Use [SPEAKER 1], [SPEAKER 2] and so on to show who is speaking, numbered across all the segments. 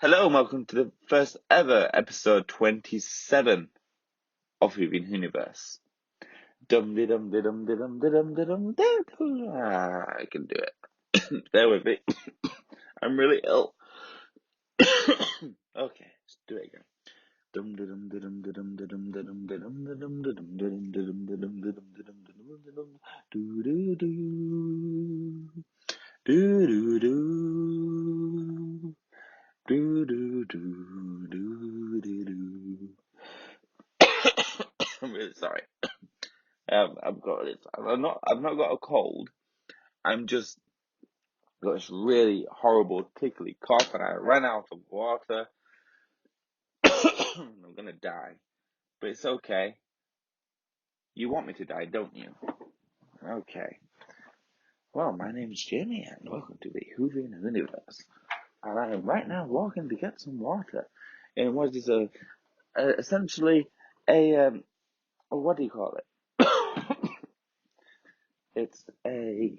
[SPEAKER 1] Hello and welcome to the first ever episode 27 of Whoniverse. I can do it. Bear with me. I'm really ill. Okay, let's do it again. I'm really sorry. I've got this. I've not got a cold. I'm just got this really horrible tickly cough, and I ran out of water. I'm gonna die, but it's okay. You want me to die, don't you? Okay. Well, my name's Jamie, and welcome to the Whoniverse. And I am right now walking to get some water in what is essentially a what do you call it? It's a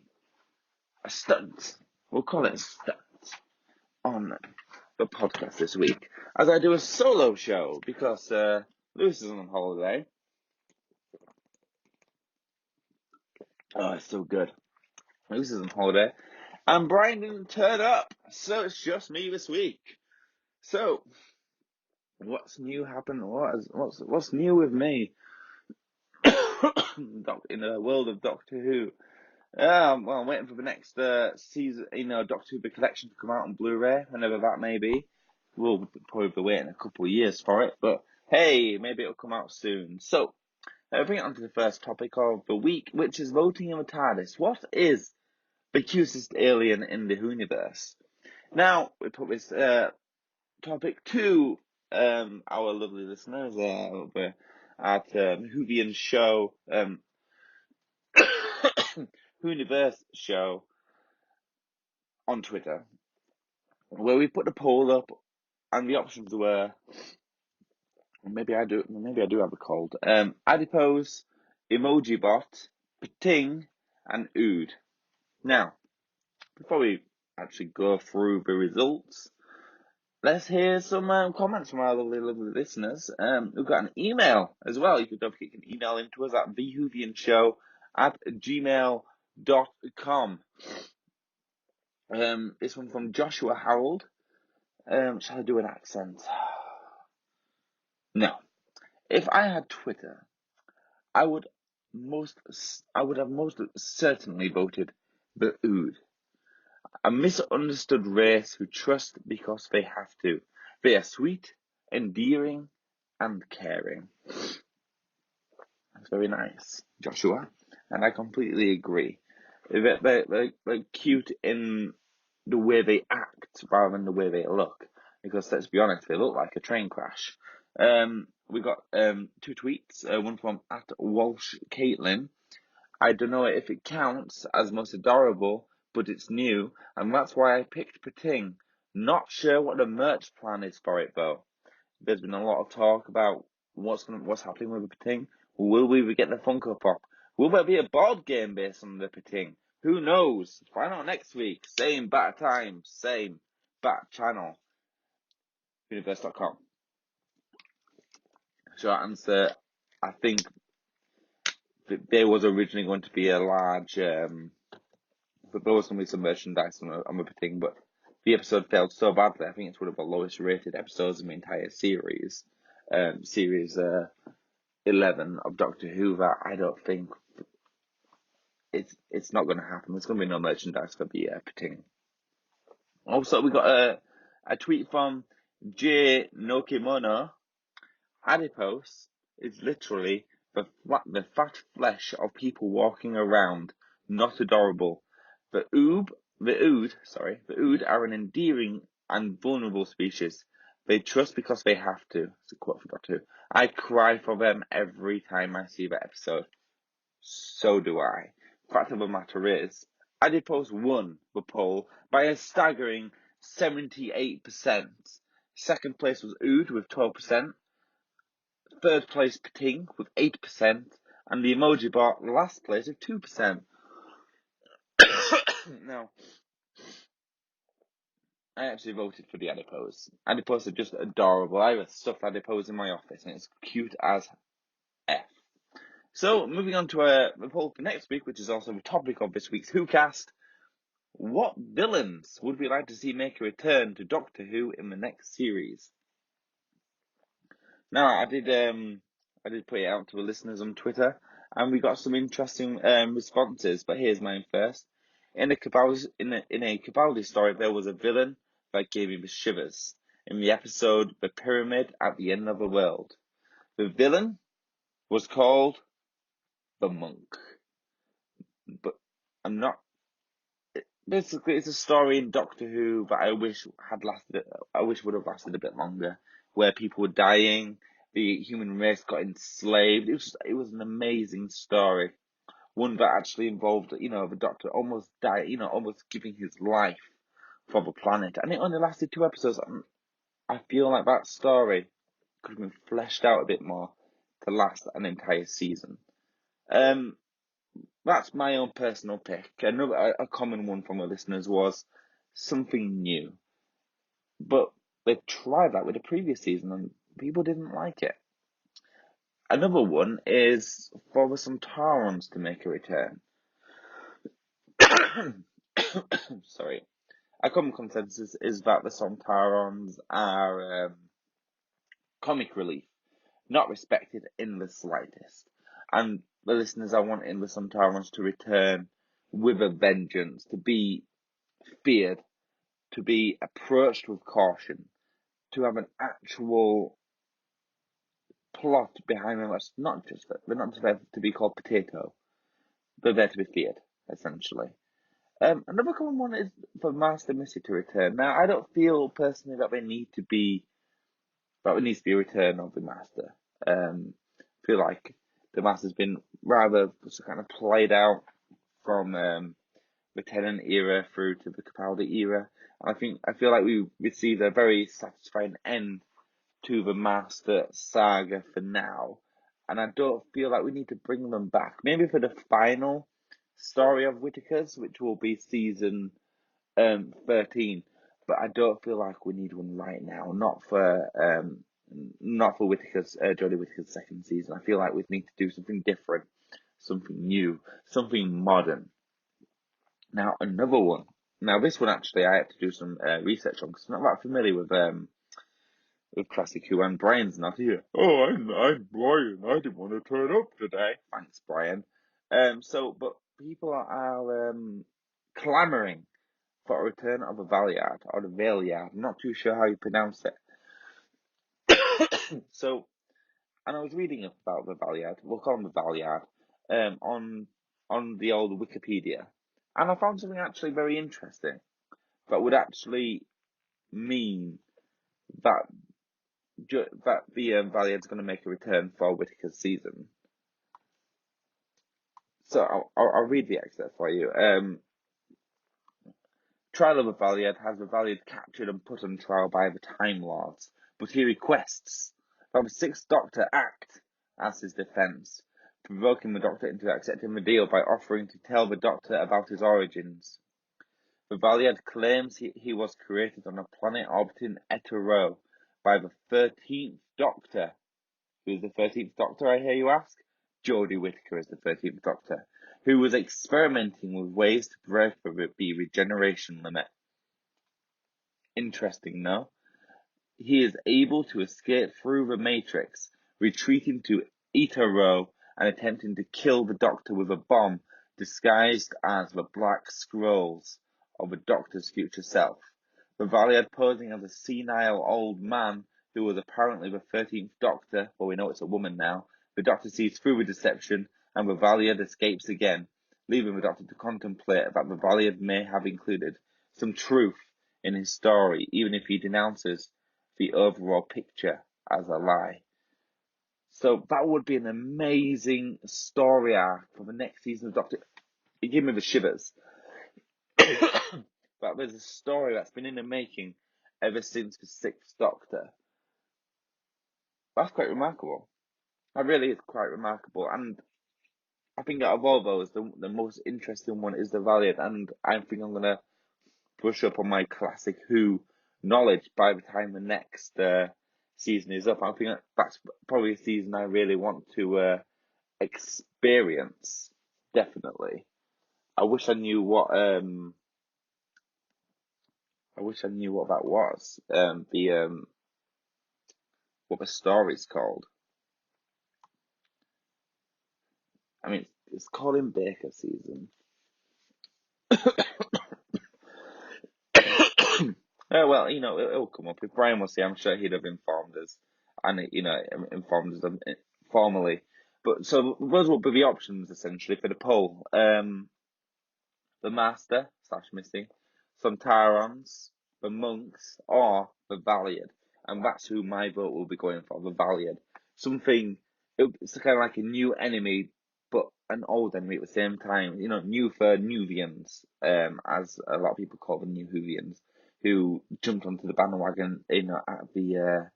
[SPEAKER 1] stunt. We'll call it a stunt on the podcast this week, as I do a solo show because Lewis is on holiday. Oh, it's so good. Lewis is on holiday, and Brian didn't turn up, so it's just me this week. So, what's new happened? What's new with me? In the world of Doctor Who. Well, I'm waiting for the next season, Doctor Who The Collection to come out on Blu-ray, whenever that may be. We'll probably be waiting a couple of years for it, but hey, maybe it'll come out soon. So, bring it on to the first topic of the week, which is voting in the TARDIS. What is the cutest alien in the Whoniverse? Now, we put this topic to our lovely listeners over at Whovian Show, Whoniverse Show on Twitter, where we put the poll up, and the options were, maybe I do have a cold, Adipose, Emojibot, Pating, and Ood. Now, before we actually go through the results, let's hear some comments from our lovely listeners. We've got an email as well. You can email into us at thewhovianshow@gmail.com. This one from Joshua Harold. Shall I do an accent? No. If I had Twitter, I would have most certainly voted the Ood. A misunderstood race who trust because they have to. They are sweet, endearing, and caring. That's very nice, Joshua, and I completely agree. They're cute in the way they act rather than the way they look, because let's be honest, they look like a train crash. We got two tweets, one from @Walsh Caitlin. I don't know if it counts as most adorable, but it's new, and that's why I picked Pating. Not sure what the merch plan is for it though. There's been a lot of talk about what's happening with the Pating. Will we get the Funko Pop? Will there be a board game based on the Pating? Who knows? Find out next week. Same bat time, same bat channel. Whoniverse.com. Short answer, I think there was originally going to be a large, but there was going to be some merchandise on the Pating, but the episode failed so badly. I think it's one of the lowest rated episodes in the entire series. Series 11 of Doctor Who, that I don't think it's not going to happen. There's going to be no merchandise for the Pating. Also, we got a tweet from J Nokimono. Adipose is literally the fat flesh of people walking around, not adorable. The Ood are an endearing and vulnerable species. They trust because they have to. It's a quote from Doctor Who. I cry for them every time I see that episode. So do I. Fact of the matter is, Adipose won the poll by a staggering 78%. Second place was Ood with 12%. Third place Pating with 8%. And the Emoji Bot last place with 2%. Now, I actually voted for the adipose. Adipose are just adorable. I have a stuffed adipose in my office, and it's cute as F. So, moving on to a poll for next week, which is also the topic of this week's WhoCast. What villains would we like to see make a return to Doctor Who in the next series? Now, I did put it out to the listeners on Twitter, and we got some interesting responses. But here's mine first. In a Capaldi story, there was a villain that gave me the shivers. In the episode "The Pyramid at the End of the World," the villain was called the Monk. But I'm not. Basically, it's a story in Doctor Who that I wish would have lasted a bit longer, where people were dying, the human race got enslaved. It was an amazing story, one that actually involved, the Doctor almost almost giving his life for the planet, and it only lasted 2 episodes. And I feel like that story could have been fleshed out a bit more to last an entire season. That's my own personal pick. Another a common one from the listeners was something new, but they tried that with the previous season and people didn't like it. Another one is for the Sontarans to make a return. Sorry. A common consensus is that the Sontarans are comic relief, not respected in the slightest. And the listeners are wanting the Sontarans to return with a vengeance, to be feared, to be approached with caution, to have an actual plot behind them. That's not just that they're not just there to be called potato. They're there to be feared, essentially. Another common one is for Master Missy to return. Now, I don't feel personally that there needs to be a return of the Master. I feel like the Master's been rather kind of played out from the Tennant era through to the Capaldi era. And I feel like we received a very satisfying end to the Master saga for now. And I don't feel like we need to bring them back. Maybe for the final story of Whittaker's, which will be season 13. But I don't feel like we need one right now. Not for Whittaker's Jodie Whittaker's second season. I feel like we need to do something different, something new, something modern. Now another one. Now this one actually I had to do some research on because I'm not that familiar with Classic Who, and Brian's not here. Oh, I'm Brian. I didn't want to turn up today. Thanks, Brian. But people are clamoring for a return of a Valiard or the Valiard. I'm not too sure how you pronounce it. So, and I was reading about the Valiard. We'll call him the Valiard. On the old Wikipedia, and I found something actually very interesting that would actually mean that the Valiant's going to make a return for Whittaker's season. So I'll read the excerpt for you. Trial of a Valiant has the Valiant captured and put on trial by the Time Lords, but he requests that the Sixth Doctor act as his defence, provoking the Doctor into accepting the deal by offering to tell the Doctor about his origins. The Valiant claims he was created on a planet orbiting Eta Rho by the 13th Doctor. Who's the 13th Doctor, I hear you ask? Jodie Whittaker is the 13th Doctor, who was experimenting with ways to break the regeneration limit. Interesting, no? He is able to escape through the Matrix, retreating to Eta Rho and attempting to kill the Doctor with a bomb disguised as the Black Scrolls of the Doctor's future self. The Valiant posing as a senile old man who was apparently the 13th Doctor, but we know it's a woman now. The Doctor sees through the deception, and the Valiant escapes again, leaving the Doctor to contemplate that the Valiant may have included some truth in his story, even if he denounces the overall picture as a lie. So that would be an amazing story arc for the next season of Doctor. It gave me the shivers. But there's a story that's been in the making ever since the Sixth Doctor. That's quite remarkable. That really is quite remarkable. And I think out of all those, the most interesting one is the Valiant. And I think I'm going to brush up on my classic Who knowledge by the time the next season is up. I think that's probably a season I really want to experience. Definitely. I wish I knew what that was. What the story's called. I mean, it's Colin Baker season. Well, it'll come up. If Brian was here, I'm sure he'd have informed us, and informed us formally. But so those would be the options essentially for the poll. The Master / Missy, some Tyrons, the Monks, or the Valiant, and that's who my vote will be going for. The Valiant, it's kind of like a new enemy, but an old enemy at the same time. New for Nuvians, as a lot of people call them, New Whovians, who jumped onto the bandwagon, at the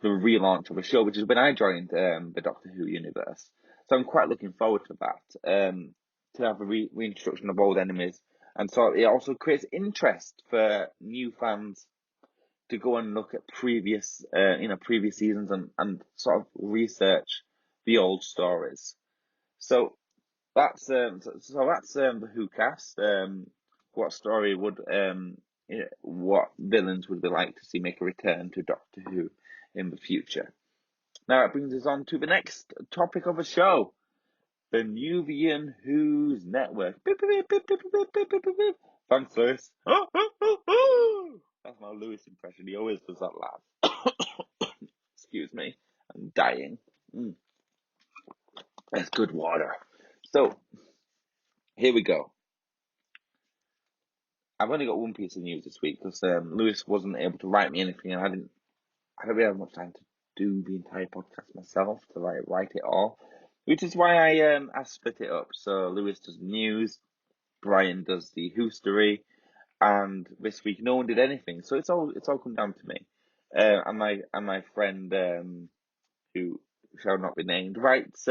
[SPEAKER 1] relaunch of the show, which is when I joined the Doctor Who universe. So I'm quite looking forward to that. To have a reintroduction of old enemies, and so it also creates interest for new fans to go and look at previous seasons and sort of research the old stories. So that's the Who cast. What story would what villains would we like to see make a return to Doctor Who in the future? Now it brings us on to the next topic of the show. The Nuvian Who's Network. Thanks, Lewis. That's my Lewis impression. He always does that laugh. Excuse me. I'm dying. That's good water. So, here we go. I've only got one piece of news this week because Lewis wasn't able to write me anything, and I don't really have much time to do the entire podcast myself to write it all. Which is why I split it up. So Lewis does news, Brian does the Whostory, and this week no one did anything. So it's all come down to me. And my friend who shall not be named writes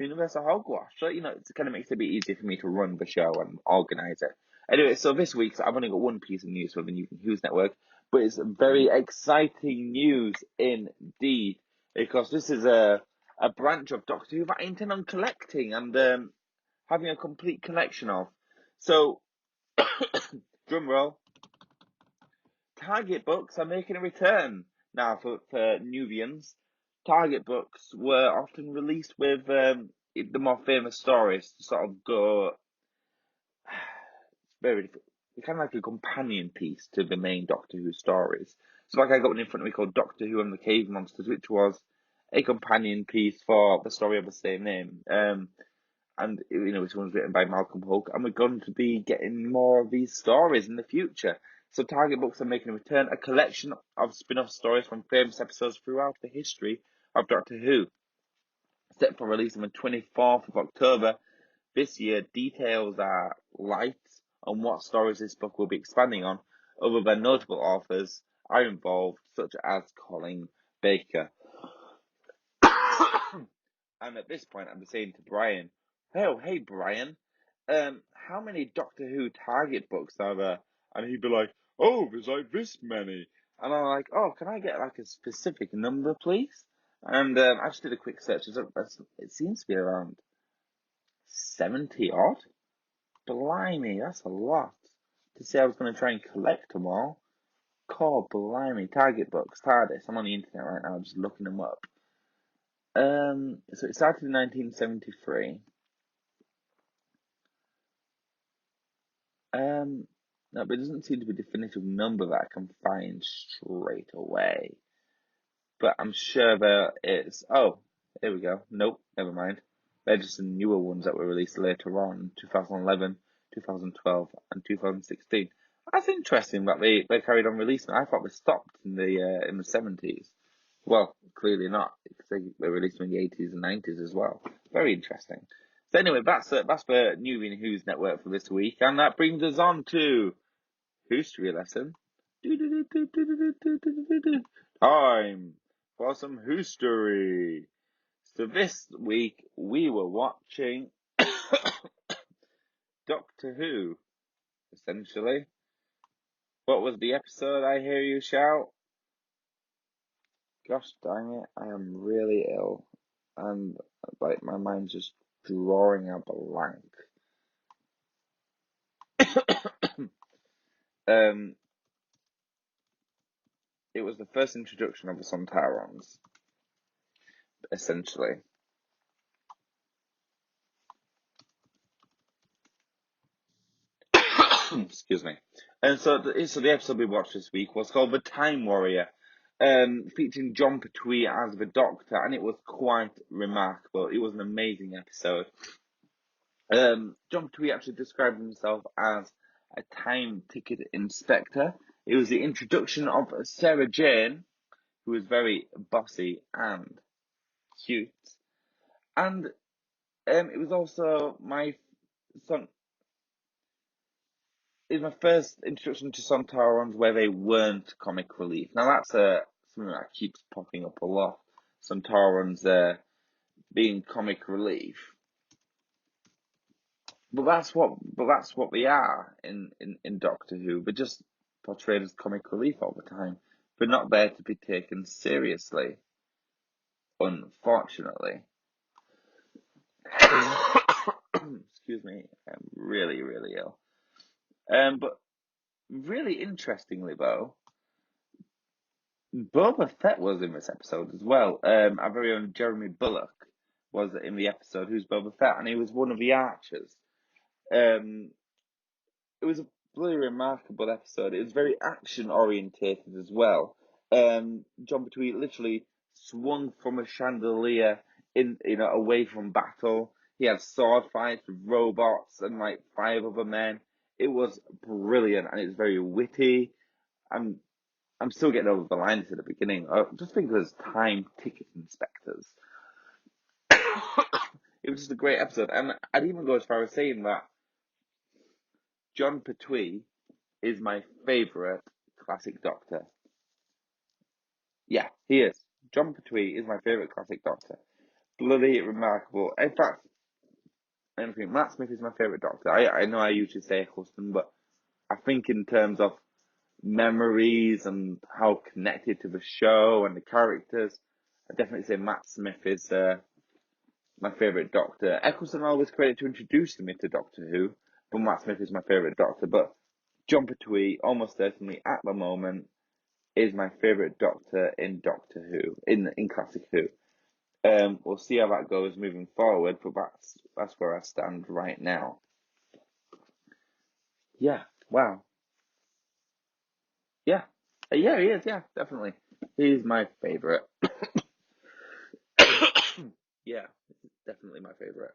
[SPEAKER 1] Universal Hogwash. So it kind of makes it a bit easier for me to run the show and organise it. Anyway, so this week I've only got one piece of news for the New Who's Network, but it's very exciting news indeed, because this is a branch of Doctor Who that I intend on collecting and having a complete collection of. So, drum roll, Target books are making a return now for Nuvians. Target books were often released with the more famous stories to sort of go. It's very difficult. It's kind of like a companion piece to the main Doctor Who stories. So, like, I got one in front of me called Doctor Who and the Cave Monsters, which was a companion piece for the story of the same name. And this one's written by Malcolm Hulke, and we're going to be getting more of these stories in the future. So Target Books are making a return, a collection of spin-off stories from famous episodes throughout the history of Doctor Who. Set for release on the 24th of October this year, details are light on what stories this book will be expanding on, other than notable authors are involved, such as Colin Baker. And at this point, I'm saying to Brian, hey Brian, how many Doctor Who Target books are there? And he'd be like, oh, there's like this many. And I'm like, oh, can I get like a specific number, please? And I just did a quick search. It seems to be around 70 odd. Blimey, that's a lot. To say I was going to try and collect them all. God, blimey. Target books, TARDIS. I'm on the internet right now, just looking them up. So it started in 1973. No, but it doesn't seem to be a definitive number that I can find straight away. But I'm sure there is. Oh, here we go. Nope, never mind. They're just the newer ones that were released later on, 2011, 2012, and 2016. That's interesting that they carried on releasing. I thought they stopped in the 70s. Well, clearly not, because they released them in the 80s and 90s as well. Very interesting. So anyway, that's the Nuvian Who's Network for this week, and that brings us on to Whostory lesson. Time for some Whostory. So this week we were watching Doctor Who, essentially. What was the episode, I hear you shout? Gosh dang it, I am really ill. And, like, my mind's just drawing a blank. Um, it was the first introduction of the Sontarans, essentially. Excuse me. And so the episode we watched this week was called The Time Warrior, featuring John Pertwee as the Doctor, and it was quite remarkable. It was an amazing episode. John Pertwee actually described himself as a time ticket inspector. It was the introduction of Sarah Jane, who was very bossy and cute, and it was also my son. It's my first introduction to Sontarans where they weren't comic relief. Now that's something that keeps popping up a lot. Sontarans being comic relief, but that's what we are in Doctor Who. They're just portrayed as comic relief all the time. They're not there to be taken seriously, unfortunately. Excuse me, I'm really, really ill. But really interestingly, though, Boba Fett was in this episode as well. Our very own Jeremy Bulloch was in the episode. Who's Boba Fett, and he was one of the archers. Um, it was a really remarkable episode. It was very action orientated as well. John Pertwee literally swung from a chandelier away from battle. He had sword fights with robots and like 5 other men. It was brilliant, and it's very witty. I'm I'm still getting over the lines at the beginning. Just think of it as time ticket inspectors. It was just a great episode, and I'd even go as far as saying that John Pertwee is my favourite classic Doctor. Yeah, he is. John Pertwee is my favourite classic Doctor. Bloody remarkable. In fact, I think Matt Smith is my favourite Doctor. I know I usually say Eccleston, but I think in terms of memories and how connected to the show and the characters, I definitely say Matt Smith is my favourite Doctor. Eccleston always credited to introducing me to Doctor Who, but Matt Smith is my favourite Doctor. But John Pertwee, almost certainly at the moment, is my favourite Doctor in Doctor Who, in Classic Who. We'll see how that goes moving forward, but that's where I stand right now. Yeah, wow. Yeah. Yeah, he is, yeah, definitely. He's my favourite. Yeah, definitely my favourite.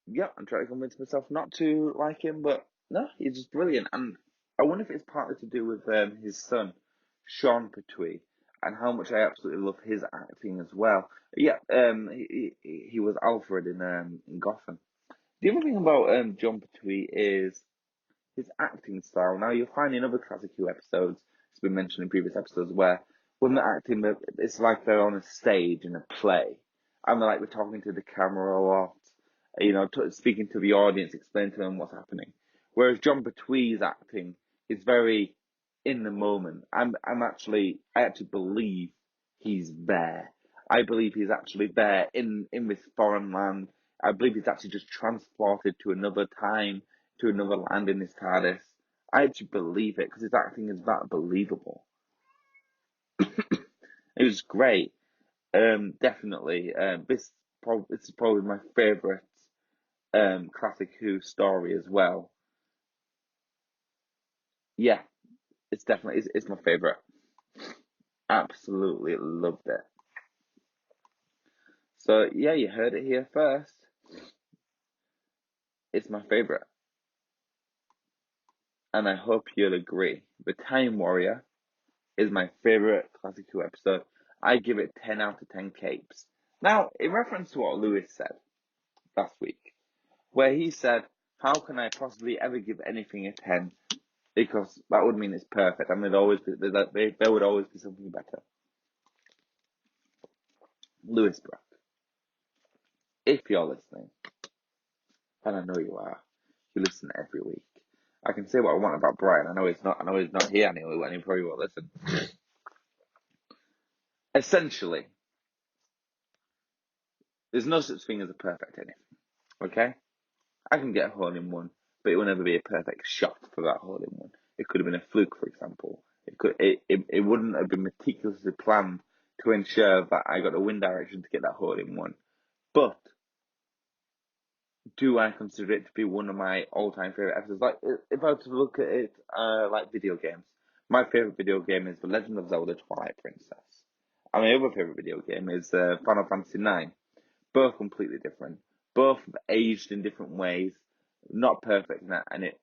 [SPEAKER 1] Yeah, I'm trying to convince myself not to like him, but no, he's just brilliant. And I wonder if it's partly to do with his son, Sean Pertwee, and how much I absolutely love his acting as well. Yeah, he was Alfred in Gotham. The other thing about John Pertwee is his acting style. Now you'll find in other Classic Who episodes, it's been mentioned in previous episodes, where when they're acting, it's like they're on a stage in a play, and they're like we're talking to the camera a lot, speaking to the audience, explaining to them what's happening. Whereas John Pertwee's acting is very in the moment. I actually believe he's there. I believe he's actually there in this foreign land. I believe he's actually just transported to another time, to another land in his TARDIS. I actually believe it because his acting is that believable. It was great. Definitely. This is probably my favourite Classic Who story as well. Yeah, it's my favourite. Absolutely loved it. So yeah, you heard it here first. It's my favourite, and I hope you'll agree. The Time Warrior is my favourite Classic Who episode. I give it 10 out of 10 capes. Now, in reference to what Lewis said last week, where he said, how can I possibly ever give anything a 10? Because that would mean it's perfect, and there would always be something better. Lewis Brock, if you're listening, and I know you are, you listen every week, I can say what I want about Brian. I know he's not here anyway, and he probably won't listen. Essentially, there's no such thing as a perfect anything. Okay? I can get a hole in one, but it will never be a perfect shot for that hole in one. It could have been a fluke, for example. It wouldn't have been meticulously planned to ensure that I got the wind direction to get that hole in one. But do I consider it to be one of my all-time favorite episodes? Like, if I were to look at it, like video games, my favorite video game is The Legend of Zelda: Twilight Princess, and my other favorite video game is Final Fantasy IX. Both completely different. Both have aged in different ways. Not perfect in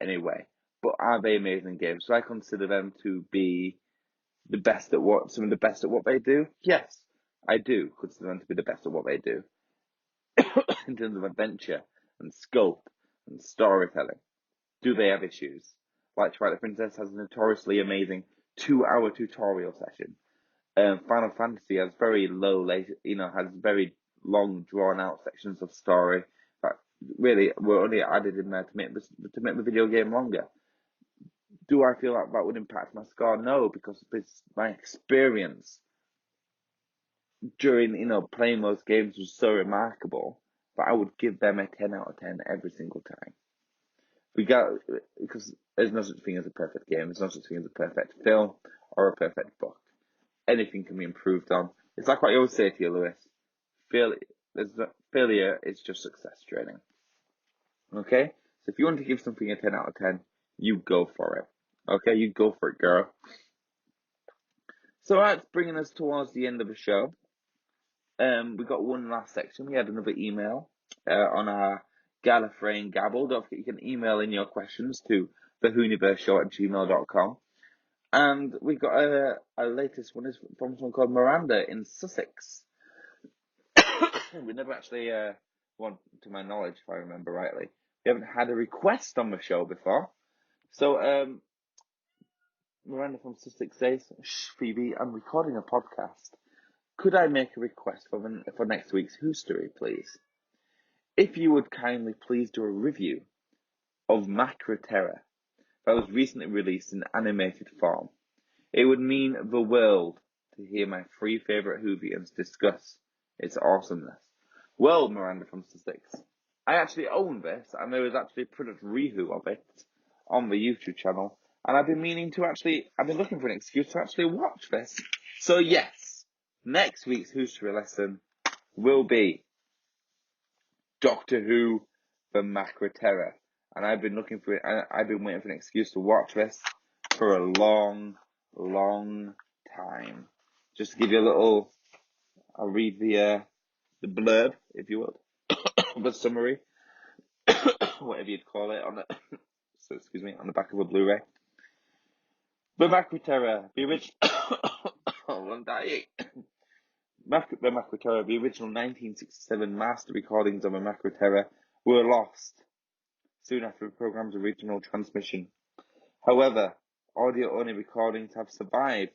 [SPEAKER 1] any way, but are they amazing games? So I consider them to be some of the best at what they do. Yes, I do consider them to be the best at what they do in terms of adventure and scope and storytelling. Do they have issues? Like Twilight Princess has a notoriously amazing 2-hour tutorial session. Final Fantasy has very has very long, drawn-out sections of story that really were only added in there to make the video game longer. Do I feel like that would impact my score? No, because it's my experience during playing those games was so remarkable that I would give them a 10 out of 10 every single time. Because there's no such thing as a perfect game. There's no such thing as a perfect film or a perfect book. Anything can be improved on. It's like what I always say to you, Lewis. Failure is just success training. Okay? So if you want to give something a 10 out of 10, you go for it. Okay? You go for it, girl. So that's bringing us towards the end of the show. We got one last section. We had another email on our Gallifreyan Gabble. Don't forget you can email in your questions to thewhoniverseshow@gmail.com. And we got our latest one is from someone called Miranda in Sussex. We never actually, to my knowledge, if I remember rightly, we haven't had a request on the show before. So, Miranda from Sussex says, Phoebe, I'm recording a podcast. Could I make a request for next week's Who Story, please? If you would kindly please do a review of Macra Terror that was recently released in animated form. It would mean the world to hear my three favourite Whovians discuss its awesomeness. Well, Miranda from Sussex, I actually own this, and there is actually a product review of it on the YouTube channel, and I've been looking for an excuse to actually watch this. So yes, next week's History lesson will be Doctor Who, the Macra Terror, and I've been waiting for an excuse to watch this for a long time. Just to give you I'll read the blurb, if you would, the summary, whatever you'd call it, on the back of a Blu-ray. The Macra Terror, the original. Oh, I'm dying. The Macra Terror, the original 1967 master recordings of the Macra Terror were lost soon after the programme's original transmission. However, audio-only recordings have survived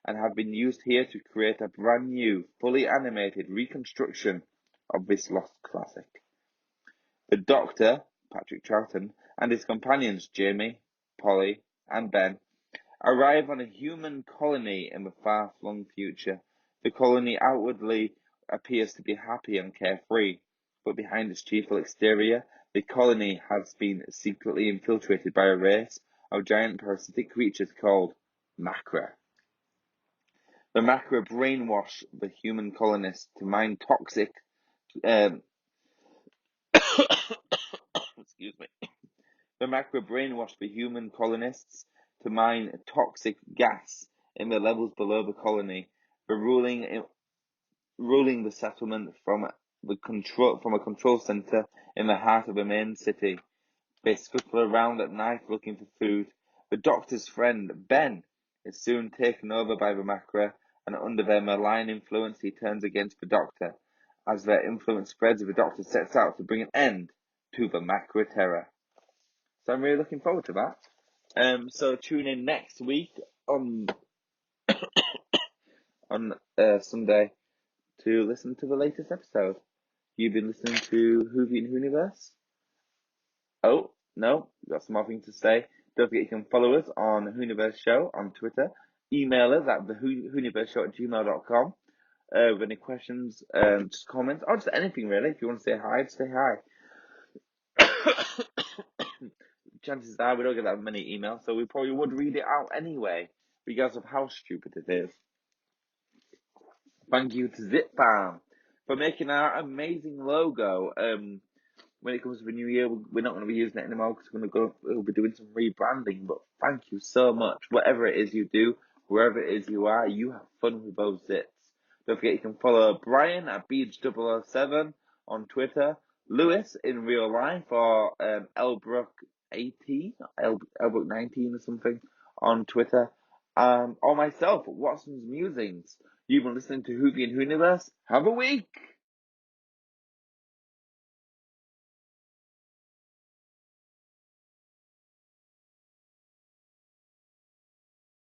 [SPEAKER 1] and have been used here to create a brand new, fully animated reconstruction of this lost classic. The Doctor, Patrick Troughton, and his companions Jamie, Polly, and Ben arrive on a human colony in the far-flung future. The colony outwardly appears to be happy and carefree, but behind its cheerful exterior, the colony has been secretly infiltrated by a race of giant parasitic creatures called Macra. The Macra brainwash the human colonists to mine toxic excuse me. The Macra brainwash the human colonists to mine toxic gas in the levels below the colony, ruling the settlement from a control center in the heart of the main city. They scuttle around at night looking for food. The Doctor's friend, Ben, is soon taken over by the Macra, and under their malign influence he turns against the Doctor. As their influence spreads, the Doctor sets out to bring an end to the Macra Terror. So I'm really looking forward to that. So tune in next week on Sunday to listen to the latest episode. You've been listening to Whovian Whoniverse. Oh, no, we've got some more things to say. Don't forget you can follow us on Whoniverse Show on Twitter. Email us at thewhoniverseshow@gmail.com with any questions, just comments, or just anything really. If you want to say hi, just say hi. Chances are we don't get that many emails, so we probably would read it out anyway, regardless of how stupid it is. Thank you to Zip Farm for making our amazing logo. When it comes to the new year, we're not going to be using it anymore because we'll be doing some rebranding. But thank you so much. Whatever it is you do, wherever it is you are, you have fun with those zits. Don't forget you can follow Brian at Beach007 on Twitter, Lewis in real life, or Elbrook18, Elbrook19 or something on Twitter, or myself, Watson's Musings. You've been listening to Hoovy and Whoniverse. Have a week!